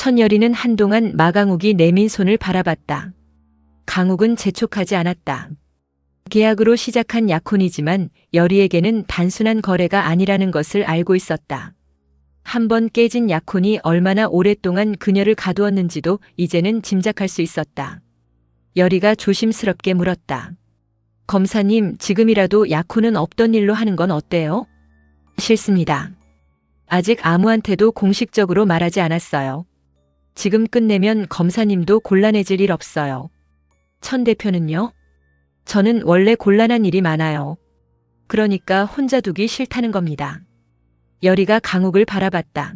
천여리는 한동안 마강욱이 내민 손을 바라봤다. 강욱은 재촉하지 않았다. 계약으로 시작한 약혼이지만 여리에게는 단순한 거래가 아니라는 것을 알고 있었다. 한 번 깨진 약혼이 얼마나 오랫동안 그녀를 가두었는지도 이제는 짐작할 수 있었다. 여리가 조심스럽게 물었다. 검사님, 지금이라도 약혼은 없던 일로 하는 건 어때요? 싫습니다. 아직 아무한테도 공식적으로 말하지 않았어요. 지금 끝내면 검사님도 곤란해질 일 없어요. 천 대표는요? 저는 원래 곤란한 일이 많아요. 그러니까 혼자 두기 싫다는 겁니다. 여리가 강욱을 바라봤다.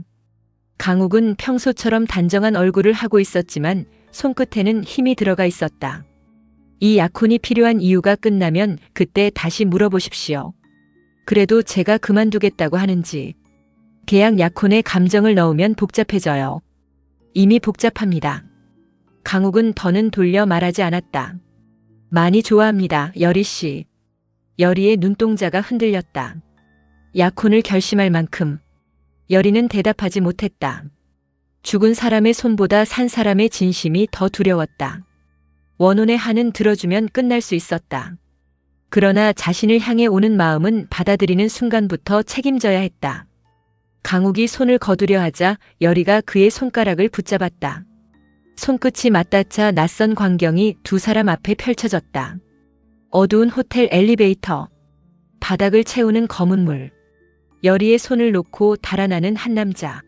강욱은 평소처럼 단정한 얼굴을 하고 있었지만 손끝에는 힘이 들어가 있었다. 이 약혼이 필요한 이유가 끝나면 그때 다시 물어보십시오. 그래도 제가 그만두겠다고 하는지. 계약 약혼에 감정을 넣으면 복잡해져요. 이미 복잡합니다. 강욱은 더는 돌려 말하지 않았다. 많이 좋아합니다, 여리 씨. 여리의 눈동자가 흔들렸다. 약혼을 결심할 만큼. 여리는 대답하지 못했다. 죽은 사람의 손보다 산 사람의 진심이 더 두려웠다. 원혼의 한은 들어주면 끝날 수 있었다. 그러나 자신을 향해 오는 마음은 받아들이는 순간부터 책임져야 했다. 강욱이 손을 거두려 하자 여리가 그의 손가락을 붙잡았다. 손끝이 맞닿자 낯선 광경이 두 사람 앞에 펼쳐졌다. 어두운 호텔 엘리베이터. 바닥을 채우는 검은 물. 여리의 손을 놓고 달아나는 한 남자.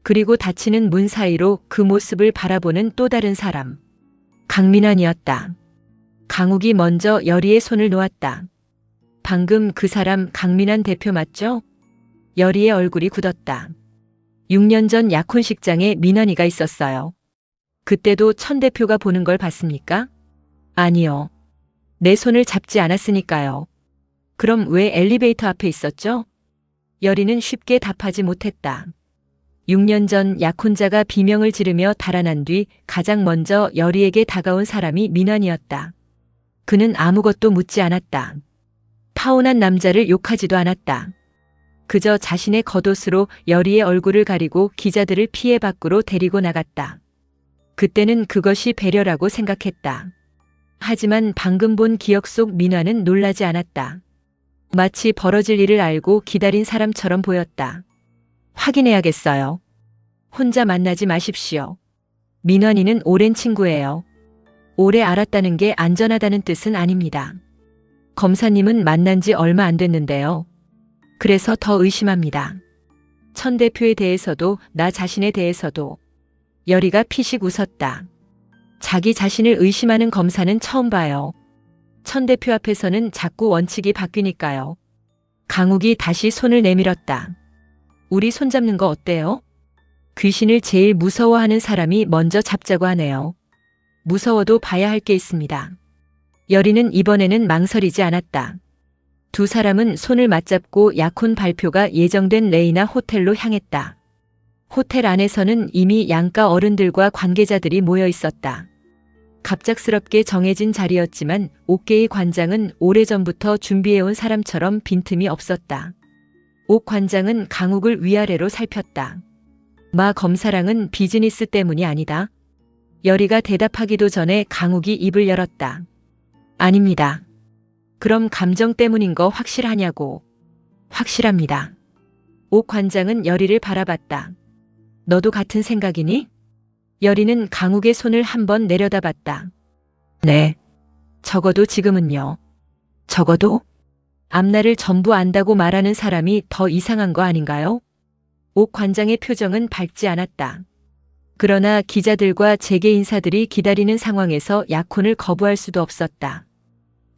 그리고 닫히는 문 사이로 그 모습을 바라보는 또 다른 사람. 강민환이었다. 강욱이 먼저 여리의 손을 놓았다. 방금 그 사람 강민환 대표 맞죠? 여리의 얼굴이 굳었다. 6년 전 약혼식장에 민환이가 있었어요. 그때도 천 대표가 보는 걸 봤습니까? 아니요. 내 손을 잡지 않았으니까요. 그럼 왜 엘리베이터 앞에 있었죠? 여리는 쉽게 답하지 못했다. 6년 전 약혼자가 비명을 지르며 달아난 뒤 가장 먼저 여리에게 다가온 사람이 민환이었다. 그는 아무것도 묻지 않았다. 파혼한 남자를 욕하지도 않았다. 그저 자신의 겉옷으로 여리의 얼굴을 가리고 기자들을 피해 밖으로 데리고 나갔다. 그때는 그것이 배려라고 생각했다. 하지만 방금 본 기억 속 민환은 놀라지 않았다. 마치 벌어질 일을 알고 기다린 사람처럼 보였다. 확인해야겠어요. 혼자 만나지 마십시오. 민환이는 오랜 친구예요. 오래 알았다는 게 안전하다는 뜻은 아닙니다. 검사님은 만난 지 얼마 안 됐는데요. 그래서 더 의심합니다. 천 대표에 대해서도 나 자신에 대해서도. 여리가 피식 웃었다. 자기 자신을 의심하는 검사는 처음 봐요. 천 대표 앞에서는 자꾸 원칙이 바뀌니까요. 강욱이 다시 손을 내밀었다. 우리 손잡는 거 어때요? 귀신을 제일 무서워하는 사람이 먼저 잡자고 하네요. 무서워도 봐야 할 게 있습니다. 여리는 이번에는 망설이지 않았다. 두 사람은 손을 맞잡고 약혼 발표가 예정된 레이나 호텔로 향했다. 호텔 안에서는 이미 양가 어른들과 관계자들이 모여 있었다. 갑작스럽게 정해진 자리였지만 옥계의 관장은 오래전부터 준비해온 사람처럼 빈틈이 없었다. 옥 관장은 강욱을 위아래로 살폈다. 마 검사랑은 비즈니스 때문이 아니다. 여리가 대답하기도 전에 강욱이 입을 열었다. 아닙니다. 그럼 감정 때문인 거 확실하냐고. 확실합니다. 옥 관장은 여리를 바라봤다. 너도 같은 생각이니? 여리는 강욱의 손을 한번 내려다봤다. 네. 적어도 지금은요. 적어도? 앞날을 전부 안다고 말하는 사람이 더 이상한 거 아닌가요? 옥 관장의 표정은 밝지 않았다. 그러나 기자들과 재계 인사들이 기다리는 상황에서 약혼을 거부할 수도 없었다.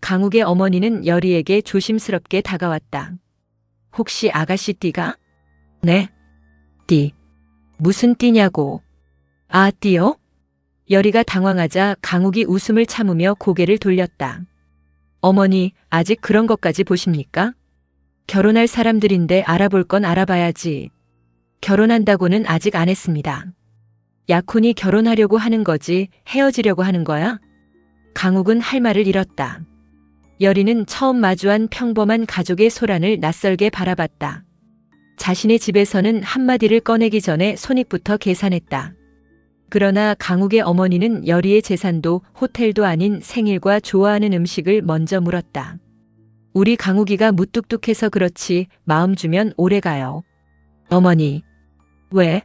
강욱의 어머니는 여리에게 조심스럽게 다가왔다. 혹시 아가씨 띠가? 네. 띠. 무슨 띠냐고. 아, 띠요? 여리가 당황하자 강욱이 웃음을 참으며 고개를 돌렸다. 어머니, 아직 그런 것까지 보십니까? 결혼할 사람들인데 알아볼 건 알아봐야지. 결혼한다고는 아직 안 했습니다. 약혼이 결혼하려고 하는 거지 헤어지려고 하는 거야? 강욱은 할 말을 잃었다. 여리는 처음 마주한 평범한 가족의 소란을 낯설게 바라봤다. 자신의 집에서는 한마디를 꺼내기 전에 손익부터 계산했다. 그러나 강욱의 어머니는 여리의 재산도 호텔도 아닌 생일과 좋아하는 음식을 먼저 물었다. 우리 강욱이가 무뚝뚝해서 그렇지 마음 주면 오래 가요. 어머니. 왜?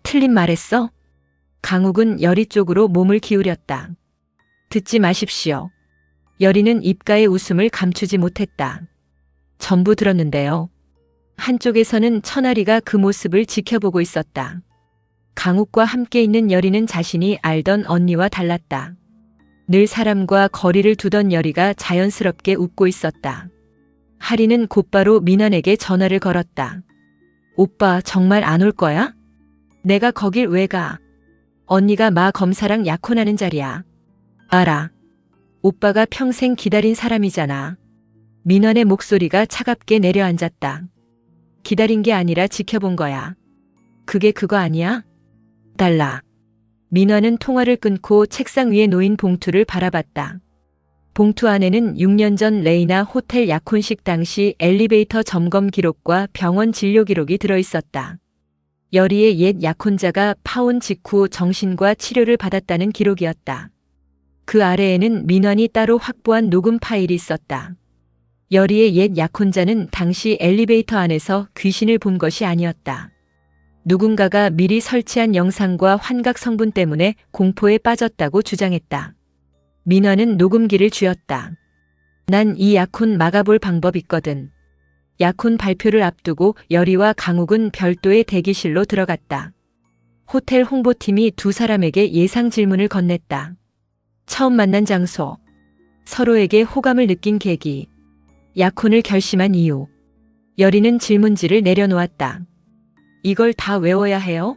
틀린 말했어? 강욱은 여리 쪽으로 몸을 기울였다. 듣지 마십시오. 여리는 입가의 웃음을 감추지 못했다. 전부 들었는데요. 한쪽에서는 천아리가 그 모습을 지켜보고 있었다. 강욱과 함께 있는 여리는 자신이 알던 언니와 달랐다. 늘 사람과 거리를 두던 여리가 자연스럽게 웃고 있었다. 하리는 곧바로 민환에게 전화를 걸었다. 오빠 정말 안 올 거야? 내가 거길 왜 가? 언니가 마 검사랑 약혼하는 자리야. 알아. 오빠가 평생 기다린 사람이잖아. 민환의 목소리가 차갑게 내려앉았다. 기다린 게 아니라 지켜본 거야. 그게 그거 아니야? 달라. 민환은 통화를 끊고 책상 위에 놓인 봉투를 바라봤다. 봉투 안에는 6년 전 레이나 호텔 약혼식 당시 엘리베이터 점검 기록과 병원 진료 기록이 들어있었다. 여리의 옛 약혼자가 파혼 직후 정신과 치료를 받았다는 기록이었다. 그 아래에는 민환이 따로 확보한 녹음 파일이 있었다. 여리의 옛 약혼자는 당시 엘리베이터 안에서 귀신을 본 것이 아니었다. 누군가가 미리 설치한 영상과 환각 성분 때문에 공포에 빠졌다고 주장했다. 민환은 녹음기를 쥐었다. 난 이 약혼 막아볼 방법 있거든. 약혼 발표를 앞두고 여리와 강욱은 별도의 대기실로 들어갔다. 호텔 홍보팀이 두 사람에게 예상 질문을 건넸다. 처음 만난 장소, 서로에게 호감을 느낀 계기, 약혼을 결심한 이유. 여리는 질문지를 내려놓았다. 이걸 다 외워야 해요?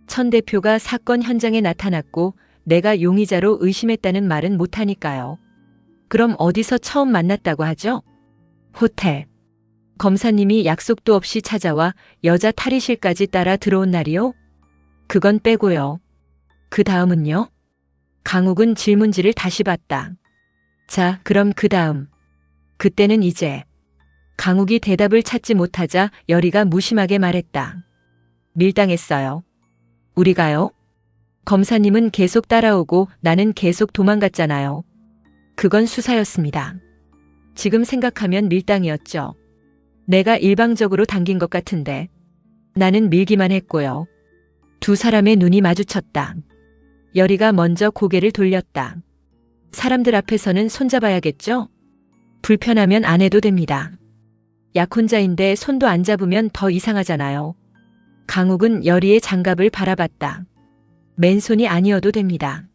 천 대표가 사건 현장에 나타났고 내가 용의자로 의심했다는 말은 못하니까요. 그럼 어디서 처음 만났다고 하죠? 호텔. 검사님이 약속도 없이 찾아와 여자 탈의실까지 따라 들어온 날이요? 그건 빼고요. 그 다음은요? 강욱은 질문지를 다시 봤다. 자, 그럼 그 다음. 그때는 이제. 강욱이 대답을 찾지 못하자 여리가 무심하게 말했다. 밀당했어요. 우리가요? 검사님은 계속 따라오고 나는 계속 도망갔잖아요. 그건 수사였습니다. 지금 생각하면 밀당이었죠. 내가 일방적으로 당긴 것 같은데. 나는 밀기만 했고요. 두 사람의 눈이 마주쳤다. 여리가 먼저 고개를 돌렸다. 사람들 앞에서는 손잡아야겠죠? 불편하면 안 해도 됩니다. 약혼자인데 손도 안 잡으면 더 이상하잖아요. 강욱은 여리의 장갑을 바라봤다. 맨손이 아니어도 됩니다.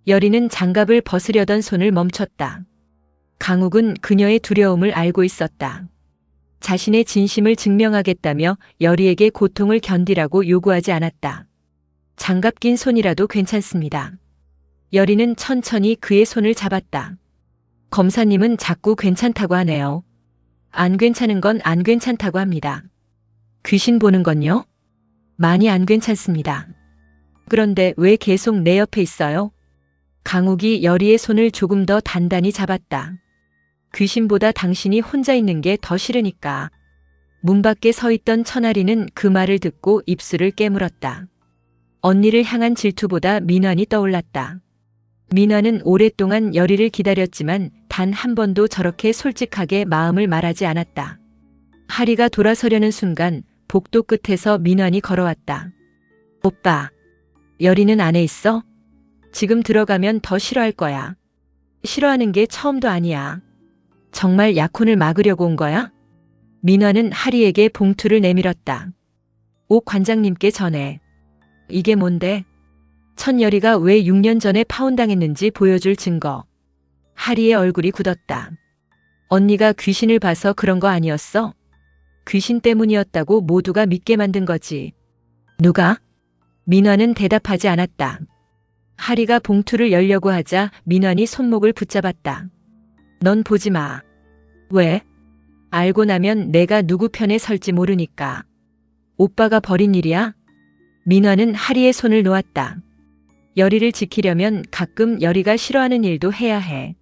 여리는 장갑을 벗으려던 손을 멈췄다. 강욱은 그녀의 두려움을 알고 있었다. 자신의 진심을 증명하겠다며 여리에게 고통을 견디라고 요구하지 않았다. 장갑 낀 손이라도 괜찮습니다. 여리는 천천히 그의 손을 잡았다. 검사님은 자꾸 괜찮다고 하네요. 안 괜찮은 건 안 괜찮다고 합니다. 귀신 보는 건요? 많이 안 괜찮습니다. 그런데 왜 계속 내 옆에 있어요? 강욱이 여리의 손을 조금 더 단단히 잡았다. 귀신보다 당신이 혼자 있는 게 더 싫으니까. 문 밖에 서 있던 천아리는 그 말을 듣고 입술을 깨물었다. 언니를 향한 질투보다 민환이 떠올랐다. 민환은 오랫동안 여리를 기다렸지만 단 한 번도 저렇게 솔직하게 마음을 말하지 않았다. 하리가 돌아서려는 순간 복도 끝에서 민환이 걸어왔다. 오빠, 여리는 안에 있어? 지금 들어가면 더 싫어할 거야. 싫어하는 게 처음도 아니야. 정말 약혼을 막으려고 온 거야? 민환은 하리에게 봉투를 내밀었다. 오 관장님께 전해. 이게 뭔데? 천여리가 왜 6년 전에 파혼당했는지 보여줄 증거. 하리의 얼굴이 굳었다. 언니가 귀신을 봐서 그런 거 아니었어? 귀신 때문이었다고 모두가 믿게 만든 거지. 누가? 민환은 대답하지 않았다. 하리가 봉투를 열려고 하자 민환이 손목을 붙잡았다. 넌 보지 마. 왜? 알고 나면 내가 누구 편에 설지 모르니까. 오빠가 벌인 일이야? 민환은 하리의 손을 놓았다. 여리를 지키려면 가끔 여리가 싫어하는 일도 해야 해.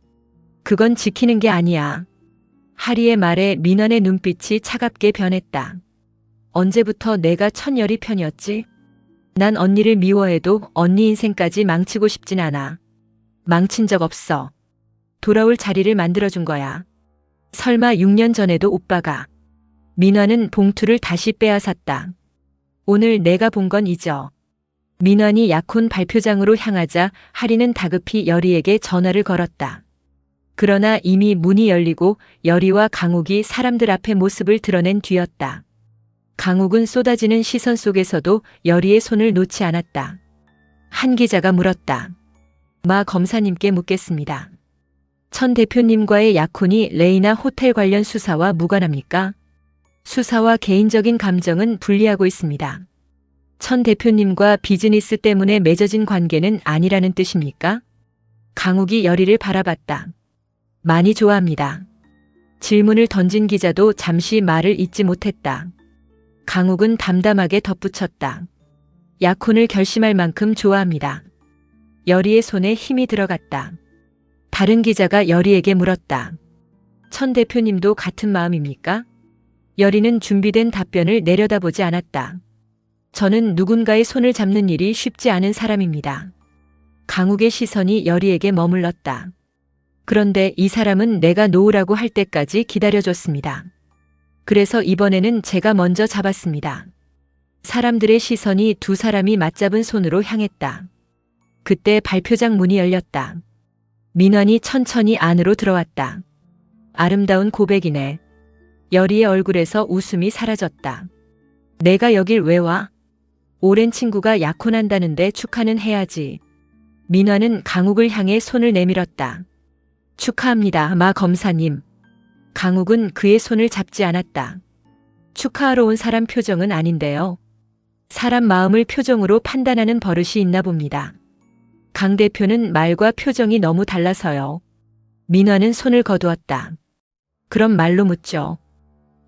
그건 지키는 게 아니야. 하리의 말에 민환의 눈빛이 차갑게 변했다. 언제부터 내가 천여리 편이었지? 난 언니를 미워해도 언니 인생까지 망치고 싶진 않아. 망친 적 없어. 돌아올 자리를 만들어준 거야. 설마 6년 전에도 오빠가. 민화는 봉투를 다시 빼앗았다. 오늘 내가 본 건 잊어. 민환이 약혼 발표장으로 향하자 하리는 다급히 여리에게 전화를 걸었다. 그러나 이미 문이 열리고 여리와 강욱이 사람들 앞에 모습을 드러낸 뒤였다. 강욱은 쏟아지는 시선 속에서도 여리의 손을 놓지 않았다. 한 기자가 물었다. 마 검사님께 묻겠습니다. 천 대표님과의 약혼이 레이나 호텔 관련 수사와 무관합니까? 수사와 개인적인 감정은 분리하고 있습니다. 천 대표님과 비즈니스 때문에 맺어진 관계는 아니라는 뜻입니까? 강욱이 여리를 바라봤다. 많이 좋아합니다. 질문을 던진 기자도 잠시 말을 잇지 못했다. 강욱은 담담하게 덧붙였다. 약혼을 결심할 만큼 좋아합니다. 여리의 손에 힘이 들어갔다. 다른 기자가 여리에게 물었다. 천 대표님도 같은 마음입니까? 여리는 준비된 답변을 내려다보지 않았다. 저는 누군가의 손을 잡는 일이 쉽지 않은 사람입니다. 강욱의 시선이 여리에게 머물렀다. 그런데 이 사람은 내가 놓으라고 할 때까지 기다려줬습니다. 그래서 이번에는 제가 먼저 잡았습니다. 사람들의 시선이 두 사람이 맞잡은 손으로 향했다. 그때 발표장 문이 열렸다. 민환이 천천히 안으로 들어왔다. 아름다운 고백이네. 여리의 얼굴에서 웃음이 사라졌다. 내가 여길 왜 와? 오랜 친구가 약혼한다는데 축하는 해야지. 민환은 강욱을 향해 손을 내밀었다. 축하합니다, 마 검사님. 강욱은 그의 손을 잡지 않았다. 축하하러 온 사람 표정은 아닌데요. 사람 마음을 표정으로 판단하는 버릇이 있나 봅니다. 강 대표는 말과 표정이 너무 달라서요. 민환은 손을 거두었다. 그럼 말로 묻죠.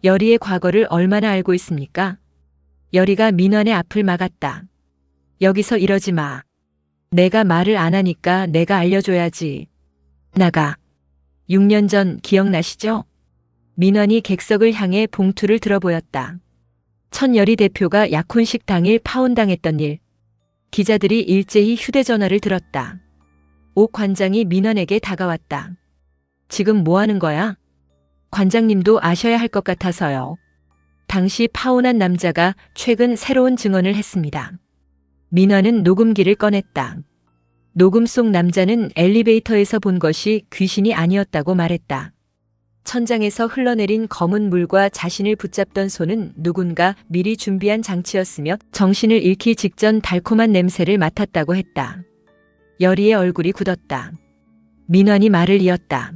여리의 과거를 얼마나 알고 있습니까? 여리가 민환의 앞을 막았다. 여기서 이러지 마. 내가 말을 안 하니까 내가 알려줘야지. 나가. 6년 전 기억나시죠? 민환이 객석을 향해 봉투를 들어보였다. 천여리 대표가 약혼식 당일 파혼당했던 일. 기자들이 일제히 휴대전화를 들었다. 옥 관장이 민환에게 다가왔다. 지금 뭐 하는 거야? 관장님도 아셔야 할 것 같아서요. 당시 파혼한 남자가 최근 새로운 증언을 했습니다. 민환은 녹음기를 꺼냈다. 녹음 속 남자는 엘리베이터에서 본 것이 귀신이 아니었다고 말했다. 천장에서 흘러내린 검은 물과 자신을 붙잡던 손은 누군가 미리 준비한 장치였으며 정신을 잃기 직전 달콤한 냄새를 맡았다고 했다. 여리의 얼굴이 굳었다. 민환이 말을 이었다.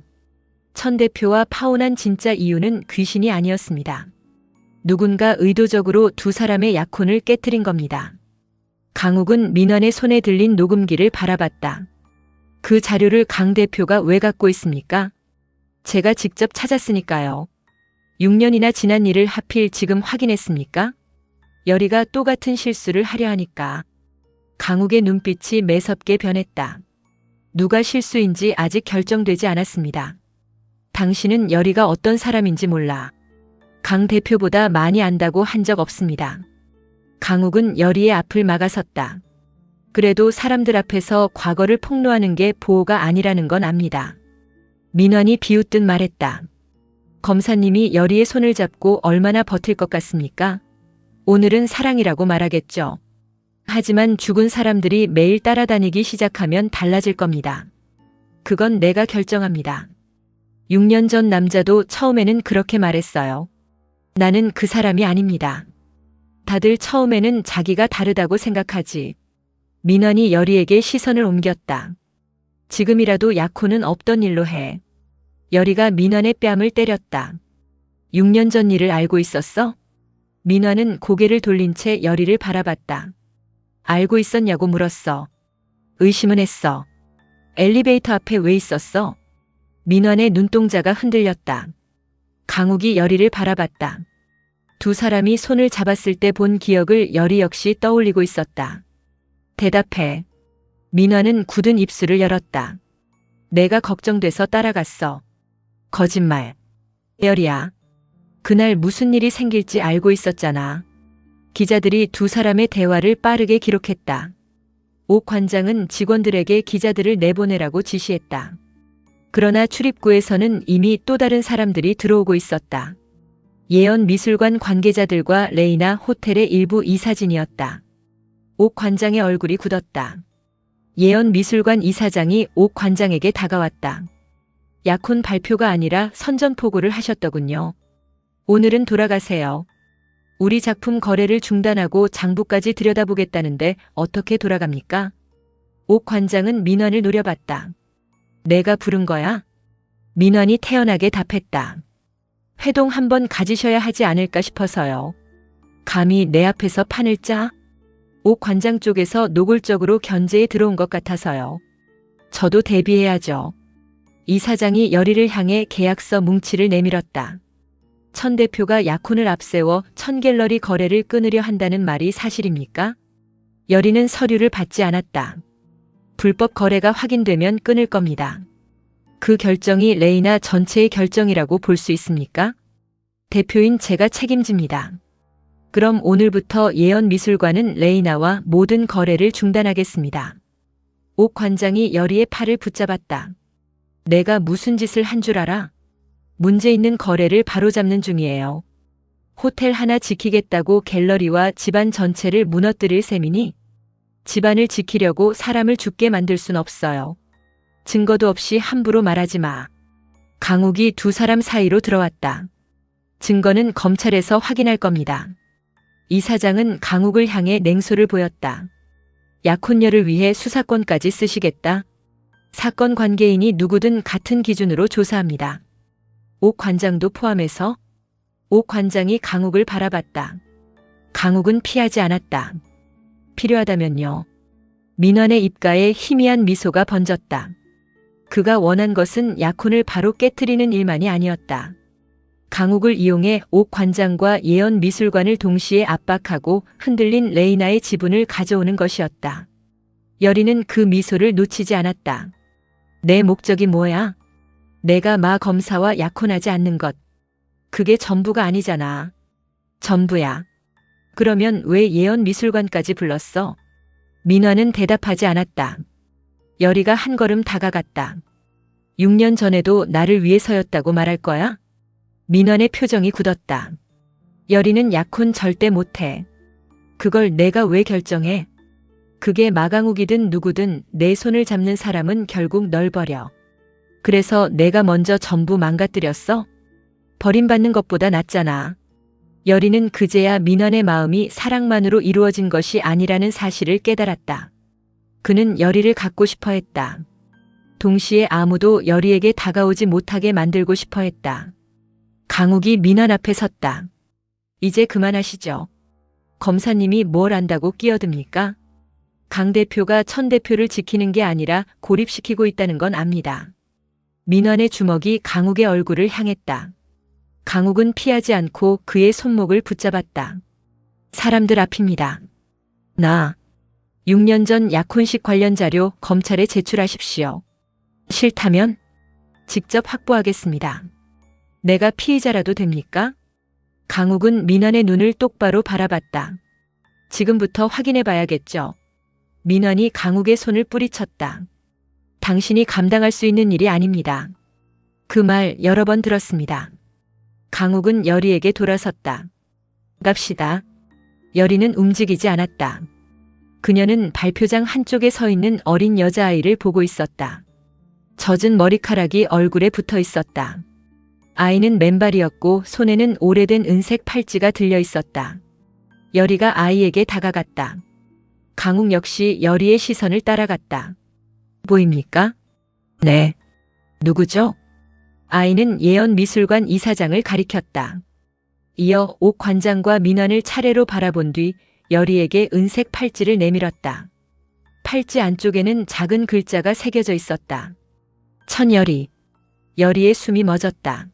천 대표와 파혼한 진짜 이유는 귀신이 아니었습니다. 누군가 의도적으로 두 사람의 약혼을 깨트린 겁니다. 강욱은 민환의 손에 들린 녹음기를 바라봤다. 그 자료를 강 대표가 왜 갖고 있습니까? 제가 직접 찾았으니까요. 6년이나 지난 일을 하필 지금 확인했습니까? 여리가 또 같은 실수를 하려 하니까. 강욱의 눈빛이 매섭게 변했다. 누가 실수인지 아직 결정되지 않았습니다. 당신은 여리가 어떤 사람인지 몰라. 강 대표보다 많이 안다고 한 적 없습니다. 강욱은 여리의 앞을 막아섰다. 그래도 사람들 앞에서 과거를 폭로하는 게 보호가 아니라는 건 압니다. 민환이 비웃듯 말했다. 검사님이 여리의 손을 잡고 얼마나 버틸 것 같습니까? 오늘은 사랑이라고 말하겠죠. 하지만 죽은 사람들이 매일 따라다니기 시작하면 달라질 겁니다. 그건 내가 결정합니다. 6년 전 남자도 처음에는 그렇게 말했어요. 나는 그 사람이 아닙니다. 다들 처음에는 자기가 다르다고 생각하지. 민환이 여리에게 시선을 옮겼다. 지금이라도 약혼은 없던 일로 해. 여리가 민환의 뺨을 때렸다. 6년 전 일을 알고 있었어? 민환은 고개를 돌린 채 여리를 바라봤다. 알고 있었냐고 물었어. 의심은 했어. 엘리베이터 앞에 왜 있었어? 민환의 눈동자가 흔들렸다. 강욱이 여리를 바라봤다. 두 사람이 손을 잡았을 때 본 기억을 여리 역시 떠올리고 있었다. 대답해. 민환은 굳은 입술을 열었다. 내가 걱정돼서 따라갔어. 거짓말. 여리야. 그날 무슨 일이 생길지 알고 있었잖아. 기자들이 두 사람의 대화를 빠르게 기록했다. 옥 관장은 직원들에게 기자들을 내보내라고 지시했다. 그러나 출입구에서는 이미 또 다른 사람들이 들어오고 있었다. 예언 미술관 관계자들과 레이나 호텔의 일부 이사진이었다. 옥 관장의 얼굴이 굳었다. 예언 미술관 이사장이 옥 관장에게 다가왔다. 약혼 발표가 아니라 선전포고를 하셨더군요. 오늘은 돌아가세요. 우리 작품 거래를 중단하고 장부까지 들여다보겠다는데 어떻게 돌아갑니까? 옥 관장은 민원을 노려봤다. 내가 부른 거야? 민원이 태연하게 답했다. 회동 한번 가지셔야 하지 않을까 싶어서요. 감히 내 앞에서 판을 짜? 옥 관장 쪽에서 노골적으로 견제에 들어온 것 같아서요. 저도 대비해야죠. 이 사장이 여리를 향해 계약서 뭉치를 내밀었다. 천 대표가 약혼을 앞세워 1000갤러리 거래를 끊으려 한다는 말이 사실입니까? 여리는 서류를 받지 않았다. 불법 거래가 확인되면 끊을 겁니다. 그 결정이 레이나 전체의 결정이라고 볼 수 있습니까? 대표인 제가 책임집니다. 그럼 오늘부터 예언미술관은 레이나와 모든 거래를 중단하겠습니다. 옥 관장이 여리의 팔을 붙잡았다. 내가 무슨 짓을 한 줄 알아? 문제 있는 거래를 바로잡는 중이에요. 호텔 하나 지키겠다고 갤러리와 집안 전체를 무너뜨릴 셈이니 집안을 지키려고 사람을 죽게 만들 순 없어요. 증거도 없이 함부로 말하지 마. 강욱이 두 사람 사이로 들어왔다. 증거는 검찰에서 확인할 겁니다. 이 사장은 강욱을 향해 냉소를 보였다. 약혼녀를 위해 수사권까지 쓰시겠다. 사건 관계인이 누구든 같은 기준으로 조사합니다. 옥 관장도 포함해서. 옥 관장이 강욱을 바라봤다. 강욱은 피하지 않았다. 필요하다면요. 민원의 입가에 희미한 미소가 번졌다. 그가 원한 것은 약혼을 바로 깨트리는 일만이 아니었다. 강욱을 이용해 옥 관장과 예언 미술관을 동시에 압박하고 흔들린 레이나의 지분을 가져오는 것이었다. 여리는 그 미소를 놓치지 않았다. 내 목적이 뭐야? 내가 마 검사와 약혼하지 않는 것. 그게 전부가 아니잖아. 전부야. 그러면 왜 예언 미술관까지 불렀어? 민화는 대답하지 않았다. 여리가 한 걸음 다가갔다. 6년 전에도 나를 위해서였다고 말할 거야? 민원의 표정이 굳었다. 여리는 약혼 절대 못해. 그걸 내가 왜 결정해? 그게 마강욱이든 누구든 내 손을 잡는 사람은 결국 널 버려. 그래서 내가 먼저 전부 망가뜨렸어? 버림받는 것보다 낫잖아. 여리는 그제야 민원의 마음이 사랑만으로 이루어진 것이 아니라는 사실을 깨달았다. 그는 여리를 갖고 싶어 했다. 동시에 아무도 여리에게 다가오지 못하게 만들고 싶어 했다. 강욱이 민원 앞에 섰다. 이제 그만하시죠. 검사님이 뭘 안다고 끼어듭니까? 강 대표가 천 대표를 지키는 게 아니라 고립시키고 있다는 건 압니다. 민원의 주먹이 강욱의 얼굴을 향했다. 강욱은 피하지 않고 그의 손목을 붙잡았다. 사람들 앞입니다. 나 6년 전 약혼식 관련 자료 검찰에 제출하십시오. 싫다면 직접 확보하겠습니다. 내가 피의자라도 됩니까? 강욱은 민원의 눈을 똑바로 바라봤다. 지금부터 확인해 봐야겠죠. 민원이 강욱의 손을 뿌리쳤다. 당신이 감당할 수 있는 일이 아닙니다. 그 말 여러 번 들었습니다. 강욱은 여리에게 돌아섰다. 갑시다. 여리는 움직이지 않았다. 그녀는 발표장 한쪽에 서 있는 어린 여자아이를 보고 있었다. 젖은 머리카락이 얼굴에 붙어 있었다. 아이는 맨발이었고 손에는 오래된 은색 팔찌가 들려 있었다. 여리가 아이에게 다가갔다. 강욱 역시 여리의 시선을 따라갔다. 보입니까? 네. 누구죠? 아이는 예언미술관 이사장을 가리켰다. 이어 옥 관장과 민원을 차례로 바라본 뒤 여리에게 은색 팔찌를 내밀었다. 팔찌 안쪽에는 작은 글자가 새겨져 있었다. 천여리. 여리의 숨이 멎었다.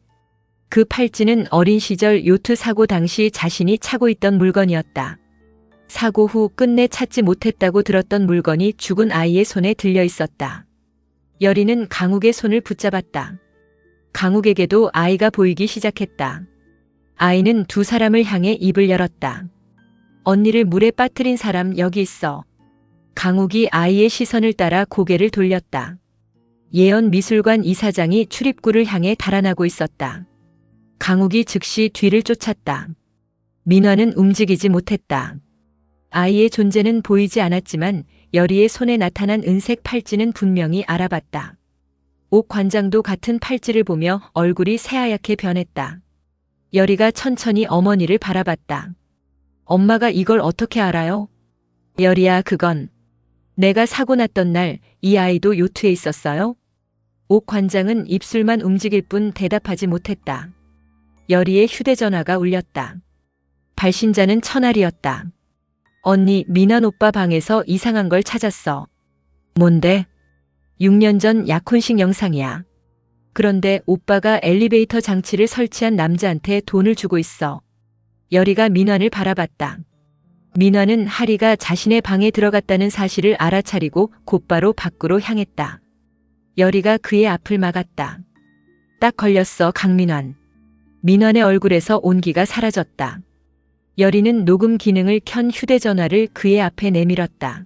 그 팔찌는 어린 시절 요트 사고 당시 자신이 차고 있던 물건이었다. 사고 후 끝내 찾지 못했다고 들었던 물건이 죽은 아이의 손에 들려 있었다. 여리는 강욱의 손을 붙잡았다. 강욱에게도 아이가 보이기 시작했다. 아이는 두 사람을 향해 입을 열었다. 언니를 물에 빠뜨린 사람 여기 있어. 강욱이 아이의 시선을 따라 고개를 돌렸다. 예언미술관 이사장이 출입구를 향해 달아나고 있었다. 강욱이 즉시 뒤를 쫓았다. 민화는 움직이지 못했다. 아이의 존재는 보이지 않았지만 여리의 손에 나타난 은색 팔찌는 분명히 알아봤다. 옥 관장도 같은 팔찌를 보며 얼굴이 새하얗게 변했다. 여리가 천천히 어머니를 바라봤다. 엄마가 이걸 어떻게 알아요? 여리야, 그건 내가 사고 났던 날 이 아이도 요트에 있었어요? 옥 관장은 입술만 움직일 뿐 대답하지 못했다. 여리의 휴대전화가 울렸다. 발신자는 천알이었다. 언니, 민환 오빠 방에서 이상한 걸 찾았어. 뭔데? 6년 전 약혼식 영상이야. 그런데 오빠가 엘리베이터 장치를 설치한 남자한테 돈을 주고 있어. 여리가 민환을 바라봤다. 민환은 하리가 자신의 방에 들어갔다는 사실을 알아차리고 곧바로 밖으로 향했다. 여리가 그의 앞을 막았다. 딱 걸렸어, 강민환. 민환의 얼굴에서 온기가 사라졌다. 여리는 녹음 기능을 켠 휴대전화를 그의 앞에 내밀었다.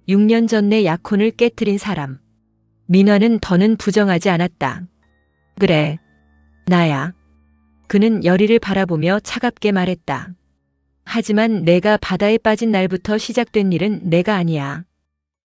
6년 전 내 약혼을 깨뜨린 사람. 민환은 더는 부정하지 않았다. 그래, 나야. 그는 여리를 바라보며 차갑게 말했다. 하지만 내가 바다에 빠진 날부터 시작된 일은 내가 아니야.